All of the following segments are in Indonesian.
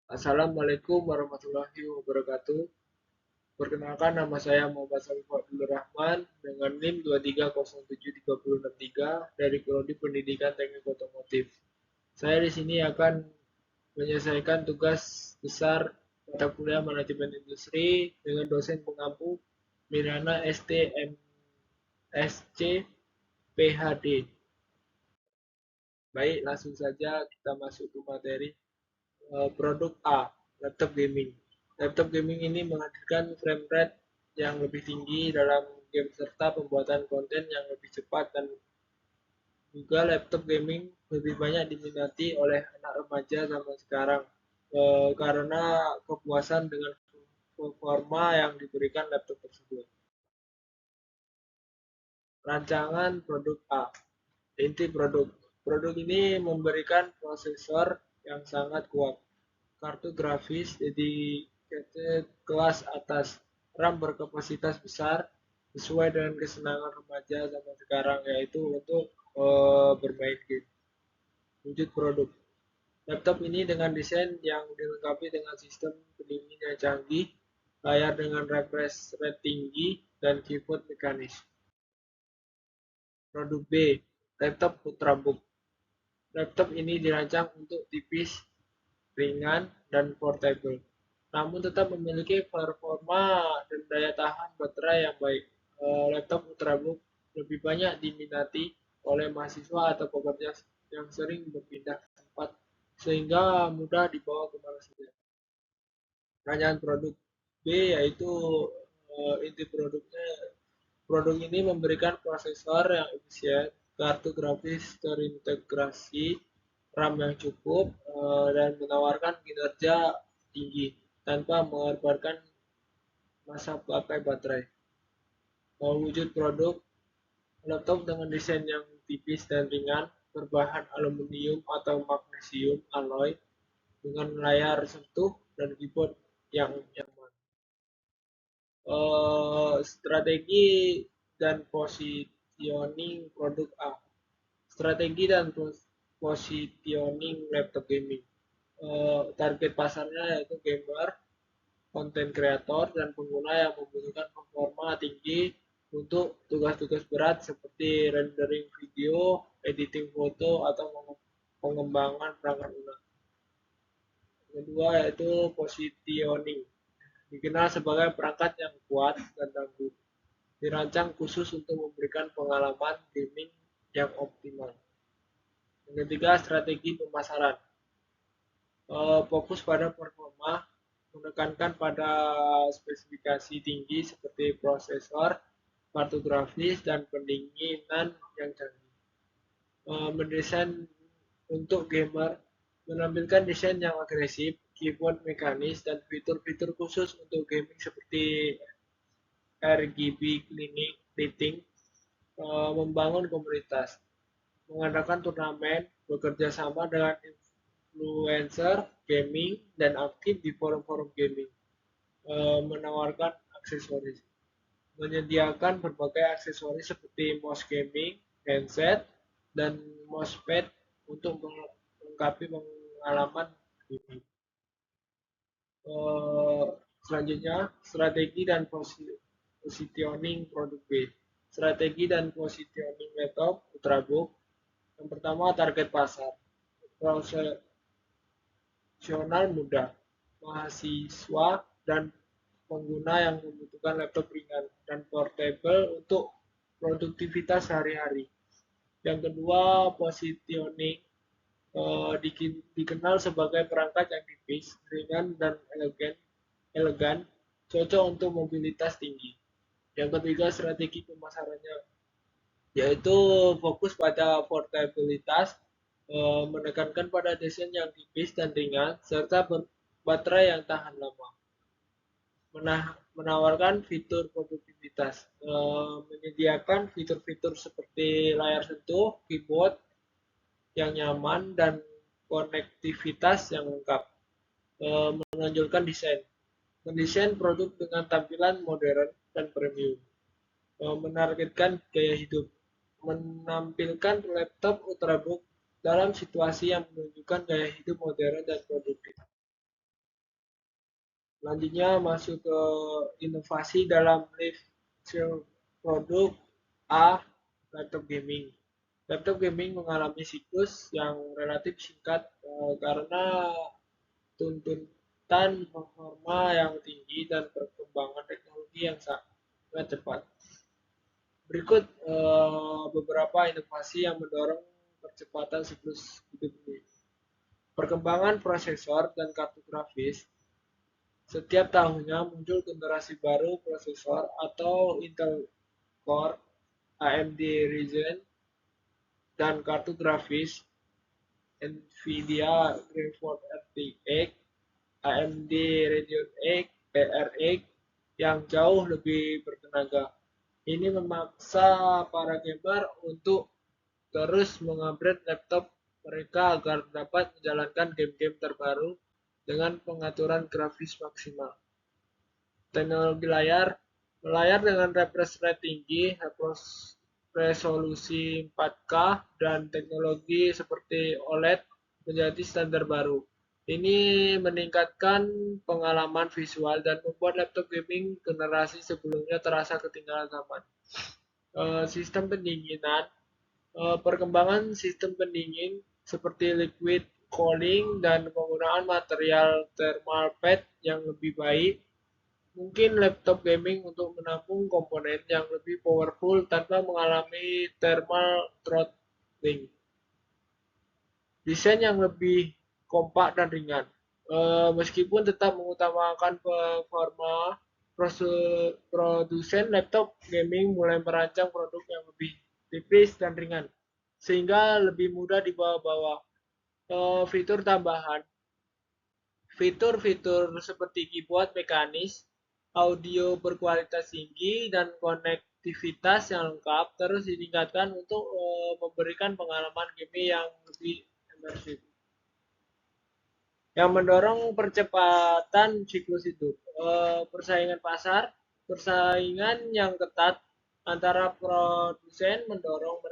Assalamualaikum warahmatullahi wabarakatuh. Perkenalkan, nama saya Muhammad Salim Abdul Rahman dengan NIM 23073063 dari Prodi Pendidikan Teknik Otomotif. Saya di sini akan menyelesaikan tugas besar mata kuliah Manajemen Industri dengan dosen pengampu Mirana STMSC PhD. Baik, langsung saja kita masuk ke materi. Produk A, laptop gaming. Laptop gaming ini menghadirkan frame rate yang lebih tinggi dalam game serta pembuatan konten yang lebih cepat, dan juga laptop gaming lebih banyak diminati oleh anak remaja zaman sekarang karena kepuasan dengan performa yang diberikan laptop tersebut. Rancangan produk A. Inti produk. Produk ini memberikan prosesor yang sangat kuat, kartu grafis dedicated kelas atas, RAM berkapasitas besar sesuai dengan kesenangan remaja zaman sekarang, yaitu untuk bermain game. Wujud produk. Laptop ini dengan desain yang dilengkapi dengan sistem pendingin yang canggih, layar dengan refresh rate tinggi, dan keyboard mekanis. Produk B, laptop Ultrabook. Laptop ini dirancang untuk tipis, ringan, dan portable, namun tetap memiliki performa dan daya tahan baterai yang baik. Laptop Ultrabook lebih banyak diminati oleh mahasiswa atau pekerja yang sering berpindah tempat sehingga mudah dibawa kemana saja. Rancangan produk B yaitu inti produknya. Produk ini memberikan prosesor yang efisien, kartu grafis terintegrasi, RAM yang cukup, dan menawarkan kinerja tinggi tanpa mengorbankan masa pakai baterai. Wujud produk, laptop dengan desain yang tipis dan ringan, berbahan aluminium atau magnesium alloy, dengan layar sentuh dan keyboard yang nyaman. Strategi dan positioning produk A. Strategi dan positioning laptop gaming. Target pasarnya yaitu gamer, konten kreator, dan pengguna yang membutuhkan performa tinggi untuk tugas-tugas berat seperti rendering video, editing foto, atau pengembangan perangkat lunak. Kedua yaitu positioning. Dikenal sebagai perangkat yang kuat dan tangguh, dirancang khusus untuk memberikan pengalaman gaming yang optimal. Yang ketiga, strategi pemasaran. Fokus pada performa, menekankan pada spesifikasi tinggi seperti prosesor, kartu grafis, dan pendinginan yang canggih. Mendesain untuk gamer, menampilkan desain yang agresif, keyboard mekanis, dan fitur-fitur khusus untuk gaming seperti RGB lighting. Membangun komunitas, mengadakan turnamen, bekerja sama dengan influencer gaming, dan aktif di forum-forum gaming. Menawarkan aksesoris, menyediakan berbagai aksesoris seperti mouse gaming, headset, dan mousepad untuk melengkapi pengalaman gaming. Selanjutnya, strategi dan positioning produk B. Strategi dan positioning laptop Ultrabook. Yang pertama, target pasar. Profesional muda, mahasiswa, dan pengguna yang membutuhkan laptop ringan dan portable untuk produktivitas sehari-hari. Yang kedua, positioning dikenal sebagai perangkat yang tipis, ringan, dan elegan, cocok untuk mobilitas tinggi. Yang ketiga, strategi pemasarannya yaitu fokus pada portabilitas, menekankan pada desain yang tipis dan ringan, serta baterai yang tahan lama. Menawarkan fitur produktivitas, menyediakan fitur-fitur seperti layar sentuh, keyboard yang nyaman, dan konektivitas yang lengkap. Menonjolkan desain, mendesain produk dengan tampilan modern dan premium. Menargetkan gaya hidup, menampilkan laptop Ultrabook dalam situasi yang menunjukkan gaya hidup modern dan produktif. Selanjutnya masuk ke inovasi dalam life cycle produk A. Laptop gaming. Laptop gaming mengalami siklus yang relatif singkat karena tuntutan performa yang tinggi dan perkembangan teknologi yang sangat cepat. Berikut beberapa inovasi yang mendorong percepatan siklus hidup ini. Perkembangan prosesor dan kartu grafis. Setiap tahunnya muncul generasi baru prosesor atau Intel Core, AMD Ryzen, dan kartu grafis NVIDIA GeForce RTX, AMD Radeon RX yang jauh lebih bertenaga. Ini memaksa para gamer untuk terus mengupgrade laptop mereka agar dapat menjalankan game-game terbaru dengan pengaturan grafis maksimal. Teknologi layar, layar dengan refresh rate tinggi, resolusi 4K, dan teknologi seperti OLED menjadi standar baru. Ini meningkatkan pengalaman visual dan membuat laptop gaming generasi sebelumnya terasa ketinggalan zaman. Sistem pendinginan, perkembangan sistem pendingin seperti liquid cooling dan penggunaan material thermal pad yang lebih baik mungkin laptop gaming untuk menampung komponen yang lebih powerful tanpa mengalami thermal throttling. Desain yang lebih kompak dan ringan. Meskipun tetap mengutamakan performa, produsen laptop gaming mulai merancang produk yang lebih tipis dan ringan, sehingga lebih mudah dibawa-bawa. Fitur tambahan, fitur-fitur seperti keyboard mekanis, audio berkualitas tinggi, dan konektivitas yang lengkap terus ditingkatkan untuk memberikan pengalaman gaming yang lebih imersif. Yang mendorong percepatan siklus hidup. Persaingan pasar, persaingan yang ketat antara produsen mendorong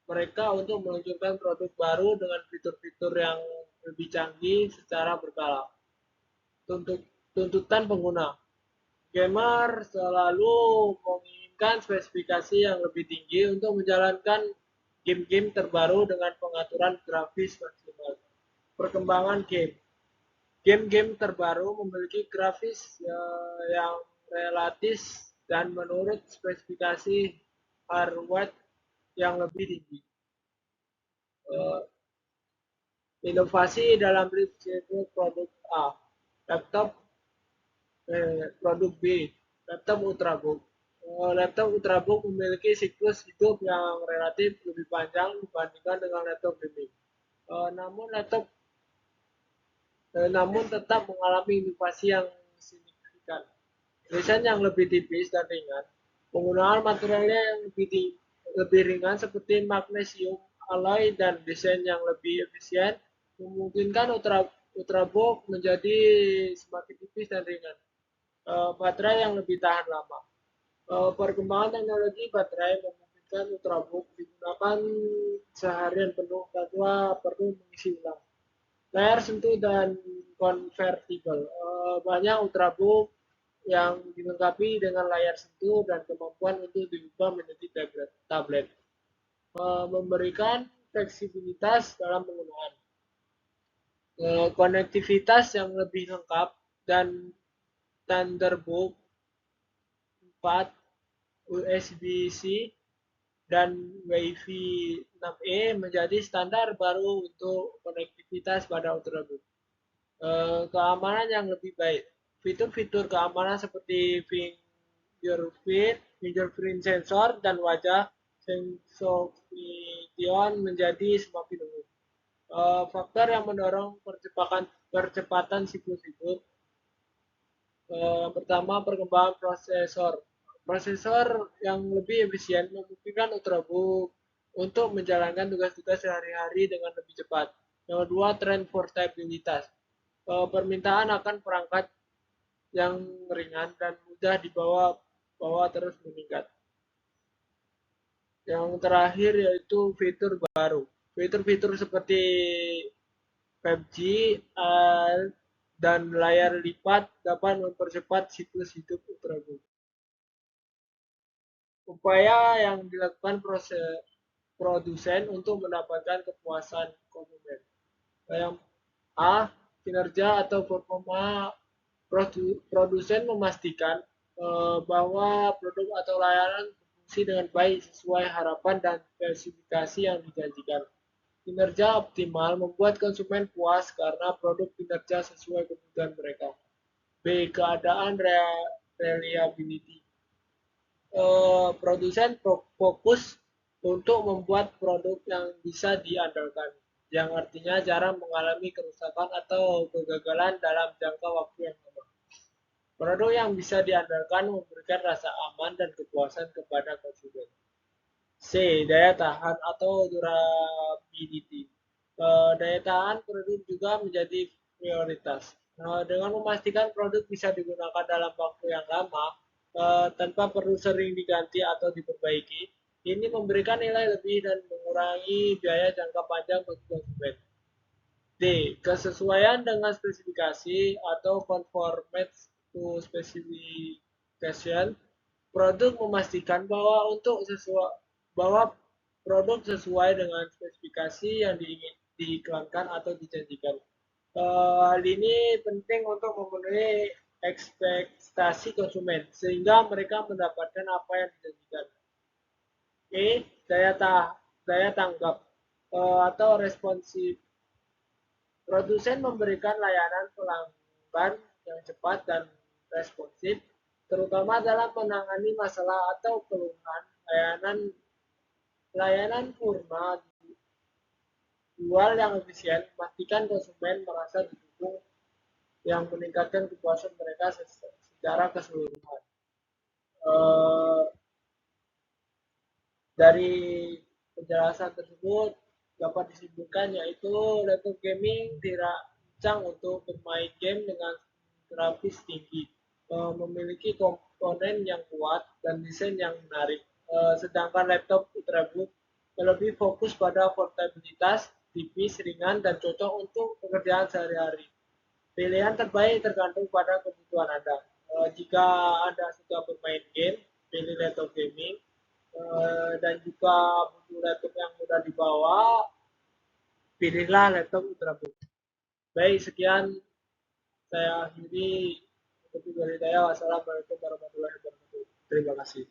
mereka untuk meluncurkan produk baru dengan fitur-fitur yang lebih canggih secara berkala. Tuntutan pengguna. Gamer selalu menginginkan spesifikasi yang lebih tinggi untuk menjalankan game-game terbaru dengan pengaturan grafis maksimal. Perkembangan game. Game-game terbaru memiliki grafis yang relatif dan menurut spesifikasi hardware yang lebih tinggi. Uh, Inovasi dalam recycle produk A. Laptop produk B. Laptop Ultrabook. Laptop Ultrabook memiliki siklus hidup yang relatif lebih panjang dibandingkan dengan laptop gaming. Namun laptop namun tetap mengalami inovasi yang signifikan. Desain yang lebih tipis dan ringan, penggunaan materialnya yang lebih ringan seperti magnesium alloy dan desain yang lebih efisien memungkinkan ultrabook menjadi semakin tipis dan ringan. Baterai yang lebih tahan lama. Perkembangan teknologi baterai memungkinkan ultrabook digunakan seharian penuh tanpa perlu mengisi ulang. Layar sentuh dan konvertibel. Banyak ultrabook yang dilengkapi dengan layar sentuh dan kemampuan untuk diubah menjadi tablet. Memberikan fleksibilitas dalam penggunaan. Konektivitas yang lebih lengkap dan Thunderbolt 4, USB-C, dan Wi-Fi 6E menjadi standar baru untuk konektivitas pada ultrabook. Keamanan yang lebih baik. Fitur-fitur keamanan seperti fingerprint sensor, dan wajah sensor menjadi semakin umum. Faktor yang mendorong percepatan siklus hidup. Pertama, perkembangan prosesor. Prosesor yang lebih efisien memungkinkan ultrabook untuk menjalankan tugas-tugas sehari-hari dengan lebih cepat. Yang kedua, tren portabilitas. Permintaan akan perangkat yang ringan dan mudah dibawa terus meningkat. Yang terakhir yaitu fitur baru. Fitur-fitur seperti PUBG, dan layar lipat dapat mempercepat siklus hidup ultrabook. Upaya yang dilakukan produsen untuk mendapatkan kepuasan konsumen. Yang A. Kinerja atau performa produsen memastikan bahwa produk atau layanan berfungsi dengan baik sesuai harapan dan spesifikasi yang dijanjikan. Kinerja optimal membuat konsumen puas karena produk kinerja sesuai kebutuhan mereka. B. Keadaan reliability. Produsen fokus untuk membuat produk yang bisa diandalkan, yang artinya jarang mengalami kerusakan atau kegagalan dalam jangka waktu yang lama. Produk yang bisa diandalkan memberikan rasa aman dan kepuasan kepada konsumen. C. Daya tahan atau durability. Daya tahan produk juga menjadi prioritas. Dengan memastikan produk bisa digunakan dalam waktu yang lama, tanpa perlu sering diganti atau diperbaiki, ini memberikan nilai lebih dan mengurangi biaya jangka panjang bagi konsumen. D. Kesesuaian dengan spesifikasi atau conformance to specification. Produk memastikan bahwa bahwa produk sesuai dengan spesifikasi yang diiklankan atau dijanjikan. Hal ini penting untuk memenuhi ekspektasi konsumen sehingga mereka mendapatkan apa yang dijanjikan. E. Daya tanggap atau responsif. Produsen memberikan layanan pelanggan yang cepat dan responsif, terutama dalam menangani masalah atau keluhan. Layanan purna jual yang efisien memastikan konsumen merasa didukung, yang meningkatkan kepuasan mereka secara keseluruhan. Eh, dari penjelasan tersebut dapat disimpulkan yaitu laptop gaming dirancang untuk bermain game dengan grafis tinggi, memiliki komponen yang kuat dan desain yang menarik. Sedangkan laptop ultrabook lebih fokus pada portabilitas, tipis, ringan, dan cocok untuk pekerjaan sehari-hari. Pilihan terbaik tergantung pada kebutuhan Anda. Jika Anda suka bermain game, pilih laptop gaming. Dan jika butuh laptop yang mudah dibawa, pilihlah laptop ultrabook. Baik, sekian saya akhiri untuk dari saya. Wassalamualaikum warahmatullahi wabarakatuh. Terima kasih.